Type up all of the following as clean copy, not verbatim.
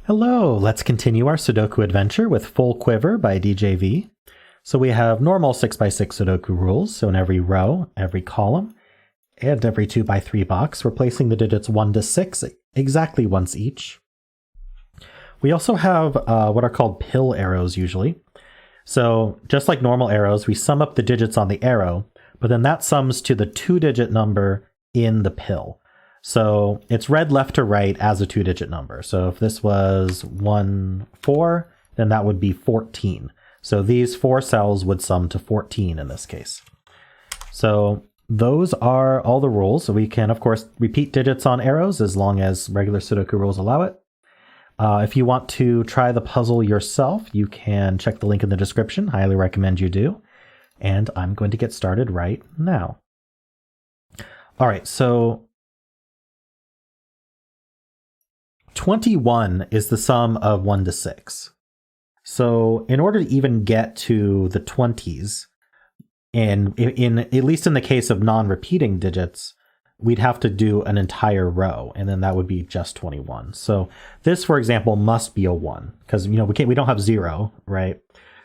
Hello, let's continue our Sudoku adventure with Full Quiver by DJV. So we have normal 6x6 Sudoku rules, so in every row, every column, and every 2x3 box, we're placing the digits 1 to 6 exactly once each. We also have what are called pill arrows usually. So just like normal arrows, we sum up the digits on the arrow, but then that sums to the 2-digit number in the pill. So it's read left to right as a 2-digit number. So if this was 1, 4, then that would be 14. So these 4 cells would sum to 14 in this case. So those are all the rules. So we can, of course, repeat digits on arrows as long as regular Sudoku rules allow it. If you want to try the puzzle yourself, you can check the link in the description. Highly recommend you do. And I'm going to get started right now. All right, so 21 is the sum of 1 to 6. So in order to even get to the 20s, and in at least in the case of non-repeating digits, we'd have to do an entire row, and then that would be just 21. So this, for example, must be a 1, because we don't have 0, right?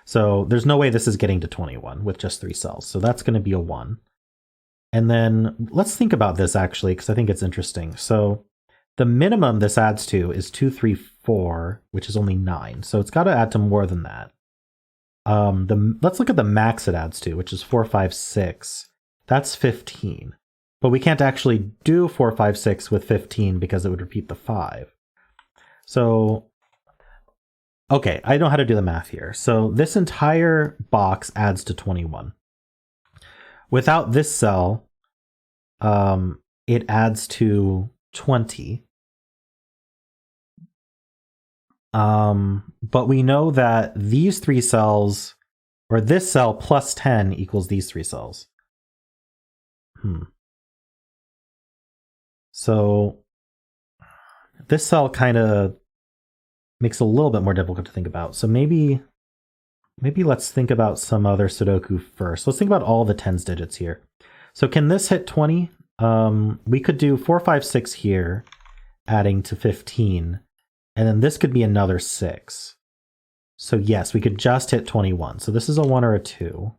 So there's no way this is getting to 21 with just 3 cells. So that's going to be a 1. And then let's think about this actually, because I think it's interesting. So the minimum this adds to is 2, 3, 4, which is only 9. So it's got to add to more than that. Let's look at the max it adds to, which is 4, 5, 6. That's 15. But we can't actually do 4, 5, 6 with 15 because it would repeat the 5. So, okay, I know how to do the math here. So this entire box adds to 21. Without this cell, it adds to 20. But we know that these 3 cells, or this cell plus 10 equals these 3 cells. So this cell kind of makes it a little bit more difficult to think about. So maybe let's think about some other Sudoku first. Let's think about all the tens digits here. So can this hit 20? We could do 4, 5, 6 here, adding to 15. And then this could be another 6. So yes, we could just hit 21. So this is a 1 or a 2.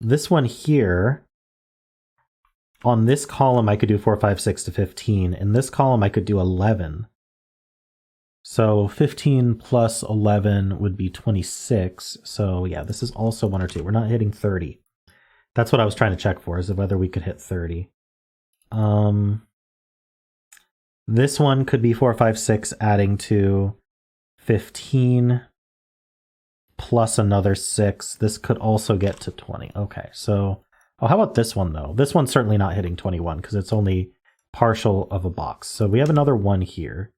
This one here, on this column I could do 4, 5, 6 to 15. In this column I could do 11. So 15 plus 11 would be 26. So yeah, this is also 1 or 2. We're not hitting 30. That's what I was trying to check for, is whether we could hit 30. This one could be 4, 5, 6 adding to 15 plus another 6. This could also get to 20. Okay, so how about this one though? This one's certainly not hitting 21 because it's only partial of a box. So we have another 1 here.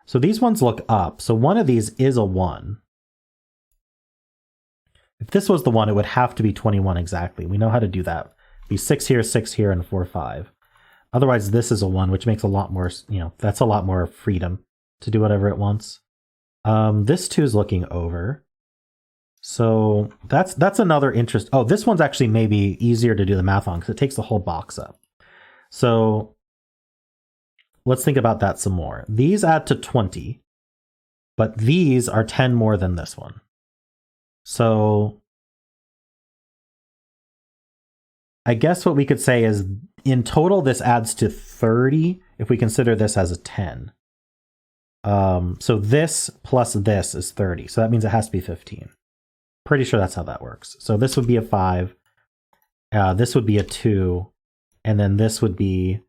So these ones look up. So one of these is a 1. If this was the 1, it would have to be 21 exactly. We know how to do that. It'd be 6 here, and 4, 5. Otherwise, this is a 1, which makes a lot more, that's a lot more freedom to do whatever it wants. This 2 is looking over. So that's another interest. Oh, this one's actually maybe easier to do the math on because it takes the whole box up. So let's think about that some more. These add to 20, but these are 10 more than this one. So I guess what we could say is in total, this adds to 30 if we consider this as a 10. So this plus this is 30. So that means it has to be 15. Pretty sure that's how that works. So this would be a 5. This would be a 2. And then this would be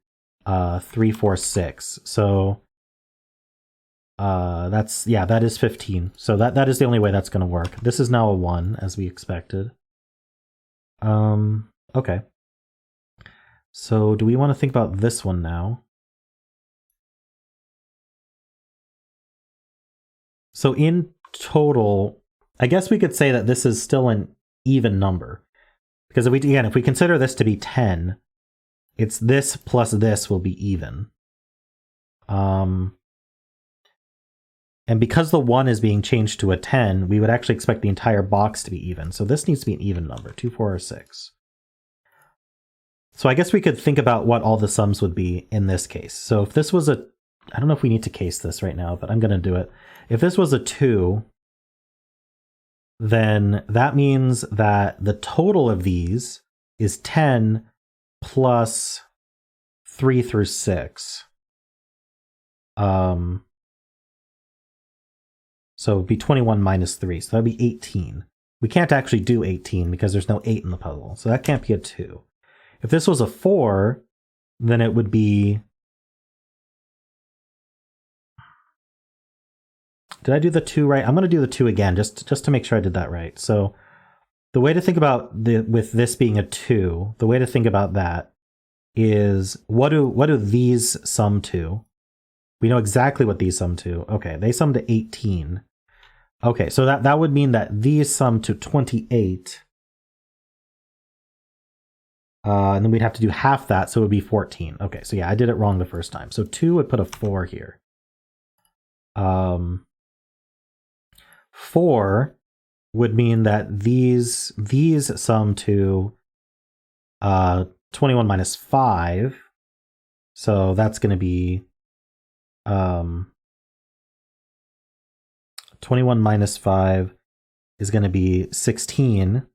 3, 4, 6. So that is 15. So that is the only way that's going to work. This is now a 1 as we expected. Okay. So do we want to think about this one now? So in total, I guess we could say that this is still an even number. Because if we consider this to be 10, it's this plus this will be even. And because the 1 is being changed to a 10, we would actually expect the entire box to be even. So this needs to be an even number, 2, 4, or 6. So I guess we could think about what all the sums would be in this case. So if this was a, I don't know if we need to case this right now, but I'm going to do it. If this was a 2, then that means that the total of these is 10 plus 3 through 6. So it would be 21 minus 3. So that would be 18. We can't actually do 18 because there's no 8 in the puzzle. So that can't be a 2. If this was a 4, then it would be... Did I do the 2 right? I'm going to do the 2 again, just to make sure I did that right. So the way to think about with this being a 2, the way to think about that is what do these sum to? We know exactly what these sum to. Okay, they sum to 18. Okay, so that would mean that these sum to 28. And then we'd have to do half that, so it would be 14. Okay, so yeah, I did it wrong the first time. So 2 would put a 4 here. 4 would mean that these sum to 21 minus 5. So that's going to be 21 minus 5 is going to be 16.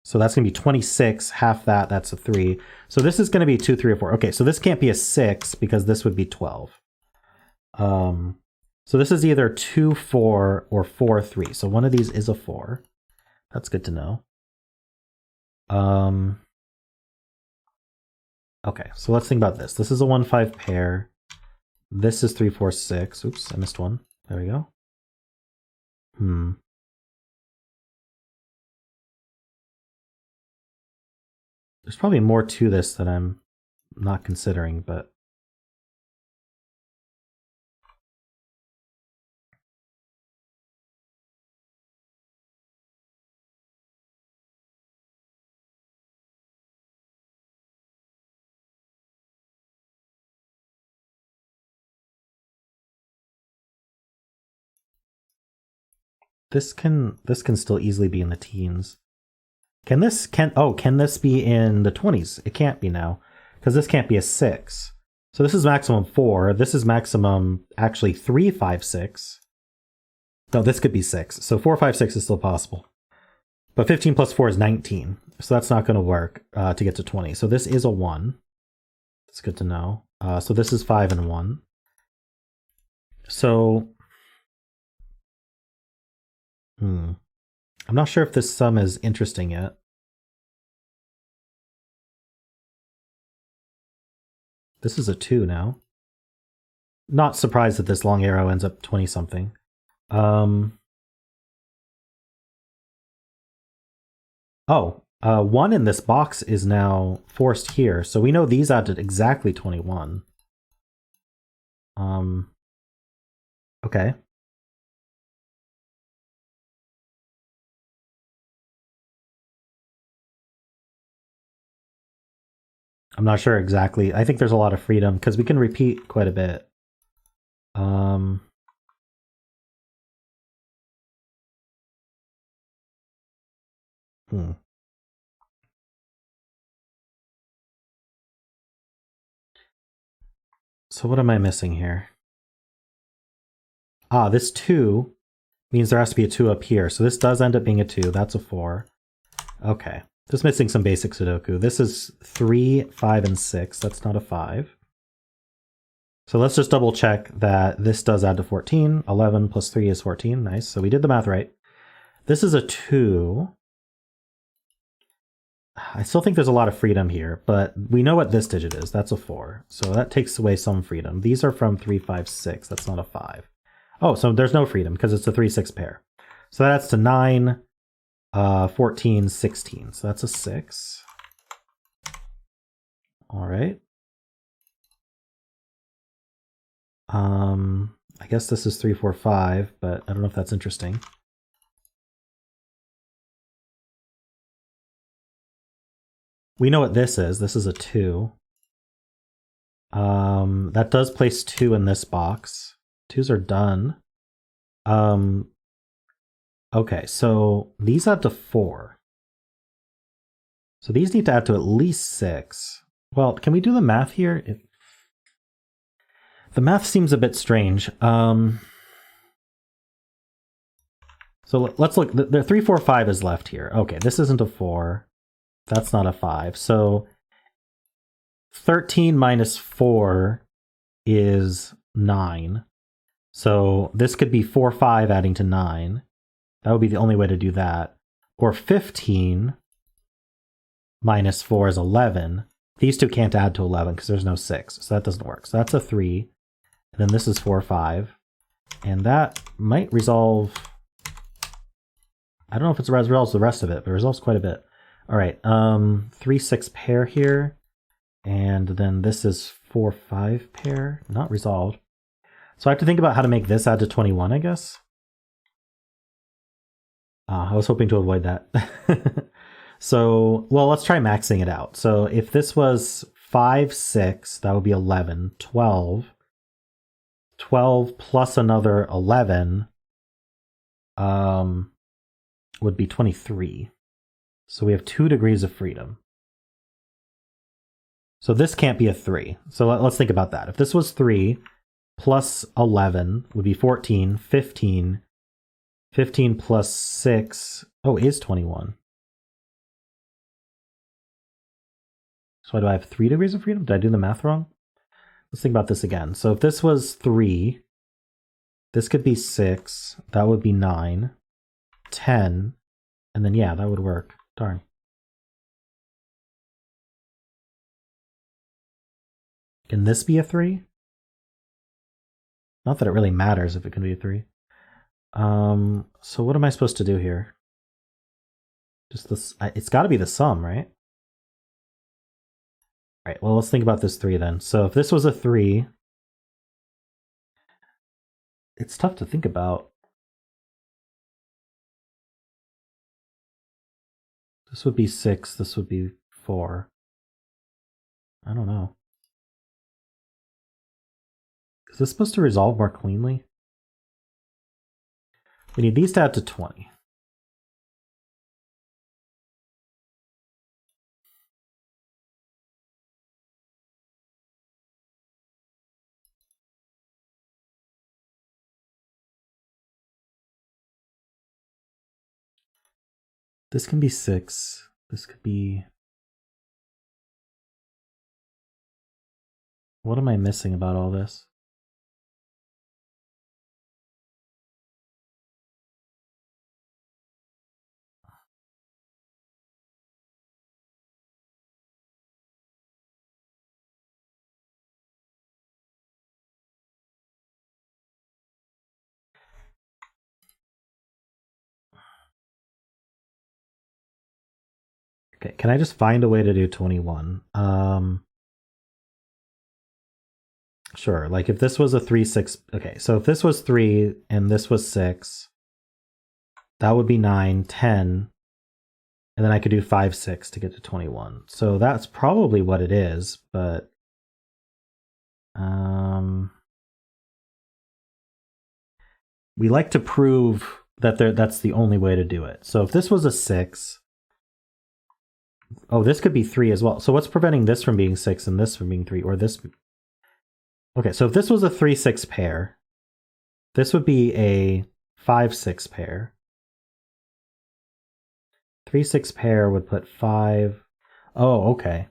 So that's going to be 26. Half that, that's a 3. So this is going to be 2, 3, or 4. Okay, so this can't be a 6 because this would be 12. So this is either 2, 4 or 4, 3. So one of these is a 4. That's good to know. Okay, so let's think about this. This is a 1, 5 pair. This is 3, 4, 6. Oops, I missed one. There we go. There's probably more to this that I'm not considering, but... This can still easily be in the teens. Can this be in the 20s? It can't be now, because this can't be a 6. So this is maximum 4. This is maximum actually 3, 5, 6. No, this could be 6. So 4, 5, 6 is still possible. But 15 plus 4 is 19. So that's not going to work to get to 20. So this is a 1. That's good to know. So this is 5 and 1. So... I'm not sure if this sum is interesting yet. This is a 2 now. Not surprised that this long arrow ends up 20-something. 1 in this box is now forced here, so we know these added exactly 21. Okay. I'm not sure exactly. I think there's a lot of freedom because we can repeat quite a bit. So what am I missing here? This 2 means there has to be a 2 up here. So this does end up being a 2. That's a 4. Okay. Just missing some basic Sudoku. This is 3, 5, and 6. That's not a 5. So let's just double check that this does add to 14. 11 plus 3 is 14. Nice. So we did the math right. This is a 2. I still think there's a lot of freedom here, but we know what this digit is. That's a 4. So that takes away some freedom. These are from 3, 5, 6. That's not a 5. Oh, so there's no freedom because it's a 3, 6 pair. So that adds to 9, 14, 16. So that's a 6. All right. I guess this is 3, 4, 5, but I don't know if that's interesting. We know what this is. This is a 2. That does place 2 in this box. 2s are done. Okay, so these add to 4. So these need to add to at least 6. Well, can we do the math here? The math seems a bit strange. So let's look. The 3, 4, 5 is left here. Okay, this isn't a 4. That's not a 5. So 13 minus 4 is 9. So this could be 4, 5 adding to 9. That would be the only way to do that. Or 15 minus 4 is 11. These two can't add to 11 because there's no 6. So that doesn't work. So that's a 3. And then this is 4, 5. And that might resolve... I don't know if it resolves the rest of it, but it resolves quite a bit. All right, 3, 6 pair here. And then this is 4, 5 pair. Not resolved. So I have to think about how to make this add to 21, I guess. I was hoping to avoid that. So, well, let's try maxing it out. So if this was 5, 6, that would be 11, 12. 12 plus another 11 would be 23. So we have 2 degrees of freedom. So this can't be a 3. So let's think about that. If this was 3 plus 11 would be 14, 15. 15 plus 6, is 21. So why do I have 3 degrees of freedom? Did I do the math wrong? Let's think about this again. So if this was 3, this could be 6, that would be 9, 10, and then yeah, that would work. Darn. Can this be a 3? Not that it really matters if it can be a 3. So what am I supposed to do here? Just this, it's got to be the sum, right? All right, well, let's think about this 3 then. So if this was a 3, it's tough to think about. This would be 6, this would be 4. I don't know. Is this supposed to resolve more cleanly? We need these to add to 20. This can be 6. This could be... What am I missing about all this? Okay, can I just find a way to do 21? Sure, like if this was a 3, 6... Okay, so if this was 3 and this was 6, that would be 9, 10, and then I could do 5, 6 to get to 21. So that's probably what it is, but... we like to prove that that's the only way to do it. So if this was a 6... Oh, this could be 3 as well. So what's preventing this from being 6 and this from being 3, or this... Okay, so if this was a 3, 6 pair, this would be a 5, 6 pair. 3, 6 pair would put 5... Oh, okay.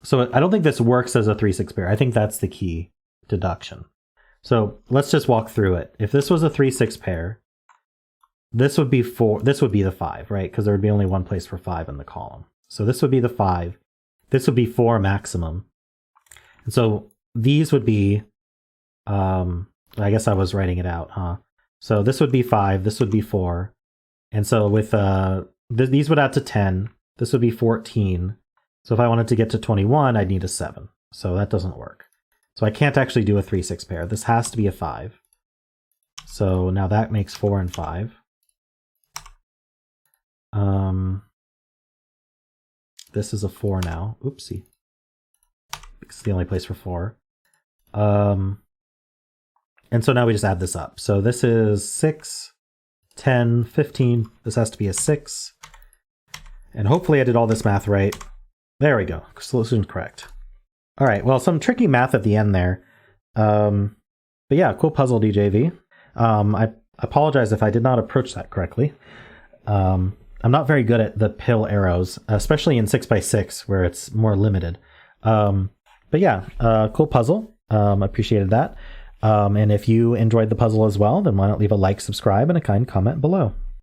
So I don't think this works as a 3, 6 pair. I think that's the key deduction. So let's just walk through it. If this was a 3, 6 pair, this would be 4. This would be the 5, right? Because there would be only one place for 5 in the column. So this would be the 5. This would be 4 maximum. And so these would be, I guess I was writing it out, huh? So this would be 5. This would be 4. And so with these would add to 10. This would be 14. So if I wanted to get to 21, I'd need a 7. So that doesn't work. So I can't actually do a 3, 6 pair. This has to be a 5. So now that makes 4 and 5. This is a 4 now. Oopsie. It's the only place for 4. And so now we just add this up. So this is 6, 10, 15. This has to be a 6. And hopefully I did all this math right. There we go. Solution's correct. All right. Well, some tricky math at the end there. But yeah, cool puzzle, DJV. I apologize if I did not approach that correctly. I'm not very good at the pill arrows, especially in 6x6 where it's more limited. But yeah, cool puzzle. Appreciated that. And if you enjoyed the puzzle as well, then why not leave a like, subscribe, and a kind comment below.